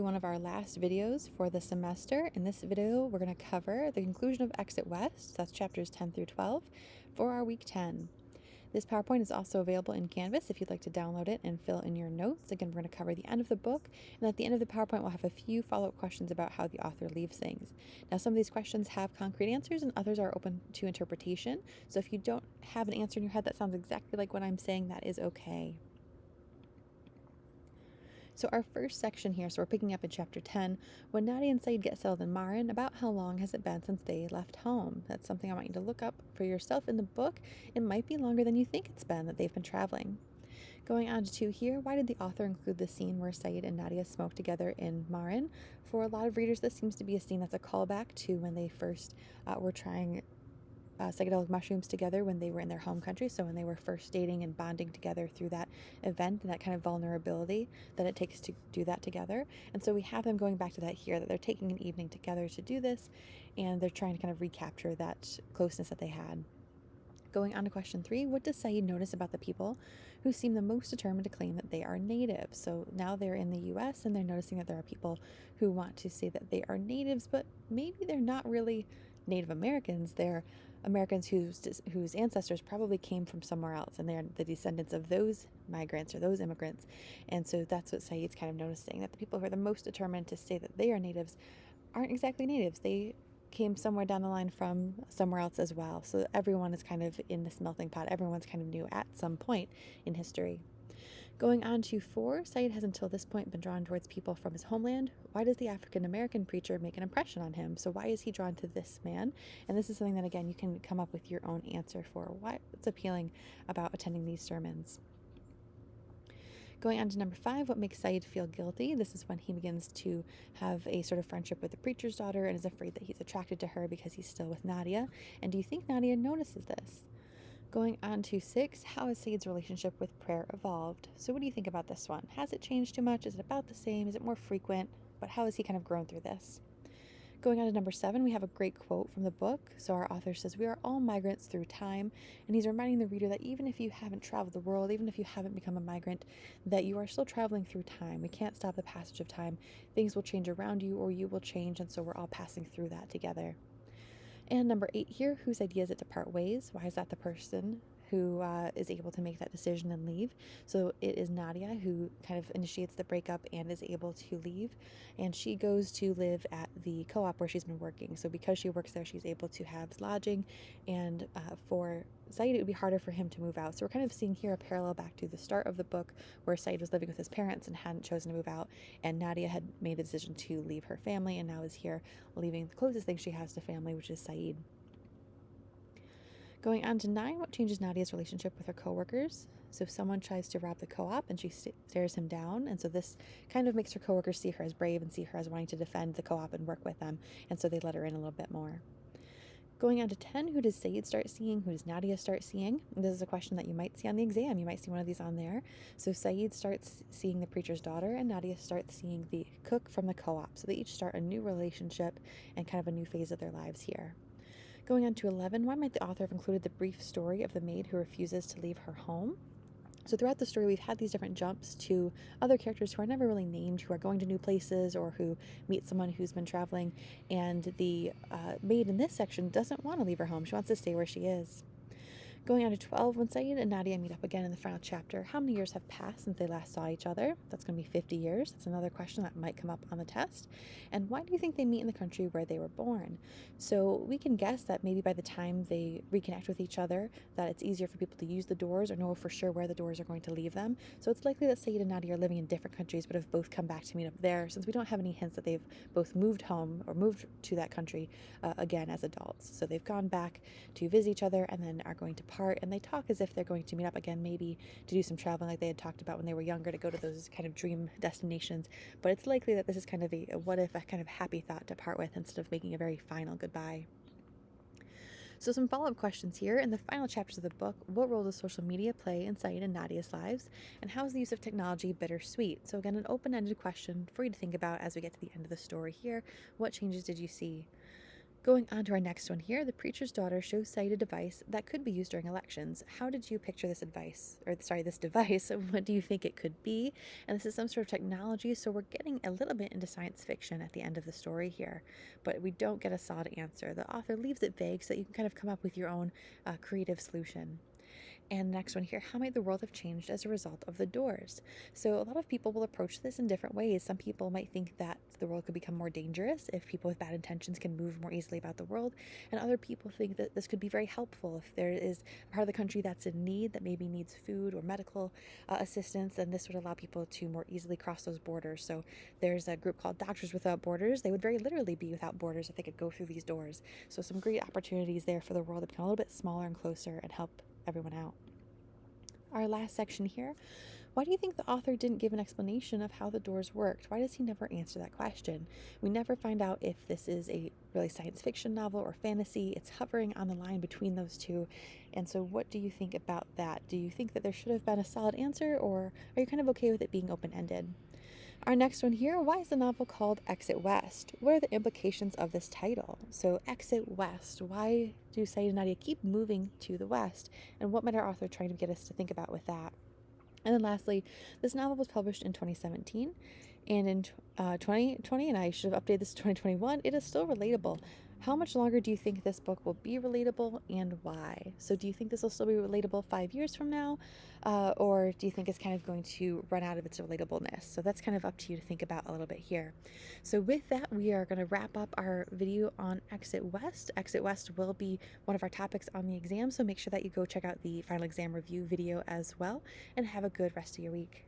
One of our last videos for the semester. In this video, we're going to cover the conclusion of Exit West, that's chapters 10 through 12, for our week 10. This PowerPoint is also available in Canvas if you'd like to download it and fill in your notes. Again, we're going to cover the end of the book, and at the end of the PowerPoint, we'll have a few follow-up questions about how the author leaves things. Now, some of these questions have concrete answers, and others are open to interpretation. So if you don't have an answer in your head that sounds exactly like what I'm saying, that is okay. So our first section here, so we're picking up in chapter 10, when Nadia and Saeed get settled in Marin, about how long has it been since they left home? That's something I want you to look up for yourself in the book. It might be longer than you think it's been that they've been traveling. Going on to here, why did the author include the scene where Saeed and Nadia smoke together in Marin? For a lot of readers, this seems to be a scene that's a callback to when they first were trying psychedelic mushrooms together when they were in their home country. So when they were first dating and bonding together through that event and that kind of vulnerability that it takes to do that together. And so we have them going back to that here, that they're taking an evening together to do this, and they're trying to kind of recapture that closeness that they had. Going on to question 3, what does Saeed notice about the people who seem the most determined to claim that they are natives? So now they're in the US and they're noticing that there are people who want to say that they are natives, but maybe they're not really Native Americans. They're Americans whose ancestors probably came from somewhere else, and they're the descendants of those migrants or those immigrants. And so that's what Saeed's kind of noticing, that the people who are the most determined to say that they are natives aren't exactly natives. They came somewhere down the line from somewhere else as well. So everyone is kind of in this melting pot. Everyone's kind of new at some point in history. Going on to 4, Saeed has until this point been drawn towards people from his homeland. Why does the African American preacher make an impression on him? So why is he drawn to this man? And this is something that, again, you can come up with your own answer for. What's appealing about attending these sermons? Going on to number 5, what makes Saeed feel guilty? This is when he begins to have a sort of friendship with the preacher's daughter and is afraid that he's attracted to her because he's still with Nadia. And do you think Nadia notices this? Going on to 6, how has Saeed's relationship with prayer evolved? So what do you think about this one? Has it changed too much? Is it about the same? Is it more frequent? But how has he kind of grown through this? Going on to number 7, we have a great quote from the book. So our author says, we are all migrants through time. And he's reminding the reader that even if you haven't traveled the world, even if you haven't become a migrant, that you are still traveling through time. We can't stop the passage of time. Things will change around you, or you will change. And so we're all passing through that together. And number 8 here, whose idea is it to part ways? Why is that the person who is able to make that decision and leave? So it is Nadia who kind of initiates the breakup and is able to leave. And she goes to live at the co-op where she's been working. So because she works there, she's able to have lodging. And for Saeed, it would be harder for him to move out. So we're kind of seeing here a parallel back to the start of the book where Saeed was living with his parents and hadn't chosen to move out. And Nadia had made the decision to leave her family and now is here leaving the closest thing she has to family, which is Saeed. Going on to 9, what changes Nadia's relationship with her coworkers? So someone tries to rob the co-op and she stares him down. And so this kind of makes her coworkers see her as brave and see her as wanting to defend the co-op and work with them. And so they let her in a little bit more. Going on to 10, who does Saeed start seeing? Who does Nadia start seeing? And this is a question that you might see on the exam. You might see one of these on there. So Saeed starts seeing the preacher's daughter and Nadia starts seeing the cook from the co-op. So they each start a new relationship and kind of a new phase of their lives here. Going on to 11, why might the author have included the brief story of the maid who refuses to leave her home? So throughout the story, we've had these different jumps to other characters who are never really named, who are going to new places or who meet someone who's been traveling. And the maid in this section doesn't want to leave her home. She wants to stay where she is. Going on to 12, when Saeed and Nadia meet up again in the final chapter, how many years have passed since they last saw each other? That's going to be 50 years. That's another question that might come up on the test. And why do you think they meet in the country where they were born? So we can guess that maybe by the time they reconnect with each other, that it's easier for people to use the doors or know for sure where the doors are going to leave them. So it's likely that Saeed and Nadia are living in different countries, but have both come back to meet up there, since we don't have any hints that they've both moved home or moved to that country again as adults. So they've gone back to visit each other and then are going to part, and they talk as if they're going to meet up again, maybe to do some traveling like they had talked about when they were younger, to go to those kind of dream destinations. But it's likely that this is kind of a what if, a kind of happy thought to part with instead of making a very final goodbye. So some follow-up questions here. In the final chapters of the book, what role does social media play in Saeed and Nadia's lives? And how is the use of technology bittersweet? So again, an open-ended question for you to think about as we get to the end of the story here. What changes did you see? Going on to our next one here, the preacher's daughter shows Saeed a device that could be used during elections. How did you picture this advice, or sorry, this device? What do you think it could be? And this is some sort of technology, so we're getting a little bit into science fiction at the end of the story here, but we don't get a solid answer. The author leaves it vague so that you can kind of come up with your own creative solution. And next one here, how might the world have changed as a result of the doors? So a lot of people will approach this in different ways. Some people might think that the world could become more dangerous if people with bad intentions can move more easily about the world. And other people think that this could be very helpful if there is a part of the country that's in need, that maybe needs food or medical assistance, then this would allow people to more easily cross those borders. So there's a group called Doctors Without Borders. They would very literally be without borders if they could go through these doors. So some great opportunities there for the world to become a little bit smaller and closer and help everyone out. Our last section here, why do you think the author didn't give an explanation of how the doors worked? Why does he never answer that question? We never find out if this is a really science fiction novel or fantasy. It's hovering on the line between those two. And so what do you think about that? Do you think that there should have been a solid answer, or are you kind of okay with it being open-ended? Our next one here, why is the novel called Exit West? What are the implications of this title? So Exit West, why do Saeed and Nadia keep moving to the West? And what might our author trying to get us to think about with that? And then lastly, this novel was published in 2017, and in 2020, and I should have updated this to 2021, it is still relatable. How much longer do you think this book will be relatable, and why? So do you think this will still be relatable 5 years from now, or do you think it's kind of going to run out of its relatableness? So that's kind of up to you to think about a little bit here. So with that, we are going to wrap up our video on Exit West. Exit West will be one of our topics on the exam, so make sure that you go check out the final exam review video as well, and have a good rest of your week.